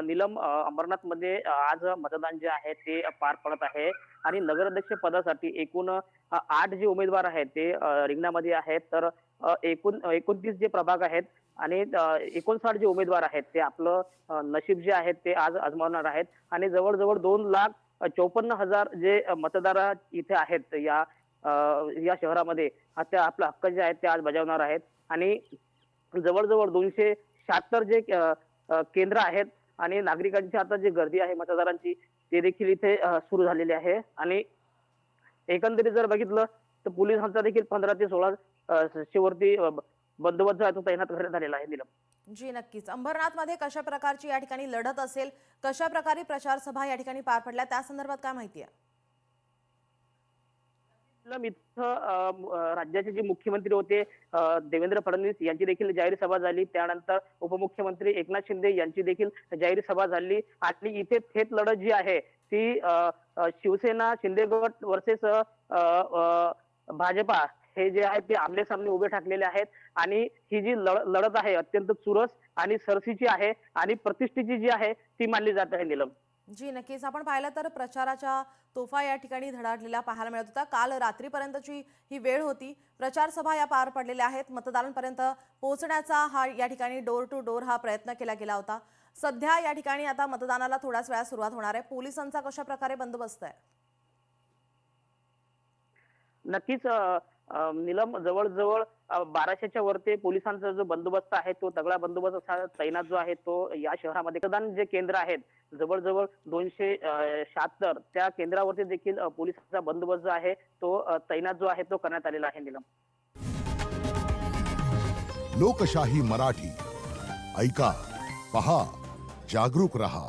नीलम, अंबरनाथमध्ये आज मतदान जे आहे ते पार पडत आहे आणि नगराध्यक्ष पदासाठी एकूण 8 जे उमेदवार आहेत ते रिंगणामध्ये आहेत. तर एकूण 29 जे प्रभाग आहेत आणि 59 जे उमेदवार आहेत ते आपलं नशीब जे आहे ते आज आजमावणार आहेत आणि जवळ-जवळ 2,54,000 जे मतदार इथे आहेत अ, या शहरामध्ये ते आपला हक्क जे आहेत ते आज बजावणार आहेत आणि जवळ-जवळ 276 जे केंद्र आहेत आणि नागरिकांची आता जी गर्दी आहे मतदारांची, ते देखील इथे सुरू झालेली आहे आणि एकंदरीत जर बघितलं तर पोलिसांचा देखील 15 ते 16 वरती बंदोबस्त जो आहे तो तैनात करण्यात आलेला आहे नीलम. जी नक्कीच. अंबरनाथमध्ये कशा प्रकारची या ठिकाणी लढत असेल, कशा प्रकारे प्रचार सभा या ठिकाणी पार पडल्या त्या संदर्भात काय माहिती आहे? नीलम, इथं राज्याचे जे मुख्यमंत्री होते देवेंद्र फडणवीस यांची देखील जाहीर सभा झाली. त्यानंतर उपमुख्यमंत्री एकनाथ शिंदे यांची देखील जाहीर सभा झाली आणि इथे थेट लढत जी आहे ती शिवसेना शिंदे गट वर्सेस भाजपा हे जे आहे ते आमने-सामने उभे ठाकलेले आहेत आणि ही जी लढत आहे अत्यंत चुरस आणि सरसीची आहे आणि प्रतिष्ठेची जी आहे ती मानली जात आहे नीलम. जी नक्कीच. आपण पाहिलं तर प्रचाराच्या तोफा या ठिकाणी धडाडलेल्या पाहायला मिळत होत्या. काल रात्रीपर्यंतची ही वेळ होती. प्रचार सभा या पार पडलेल्या आहेत. मतदारांपर्यंत पोहोचण्याचा हा या ठिकाणी डोर टू डोर हा प्रयत्न केला गेला होता. सध्या या ठिकाणी आता मतदानाला थोड्याच वेळात सुरुवात होणार आहे. पोलिसांचा कशा प्रकारे बंदोबस्त आहे? नक्कीच नीलम, जवळ-जवळ 1200च्या वरती पोलिसांचा जो बंदोबस्त आहे तो तगडा बंदोबस्त असा तैनात जो आहे तो या शहरामध्ये मतदान जे केंद्र आहेत जवळ-जवळ 276 त्या केंद्रावरती देखील पोलिसांचा बंदोबस्त जो आहे तो तैनात जो आहे तो करण्यात आलेला आहे नीलम. लोकशाही मराठी ऐका, पहा, जागरूक रहा.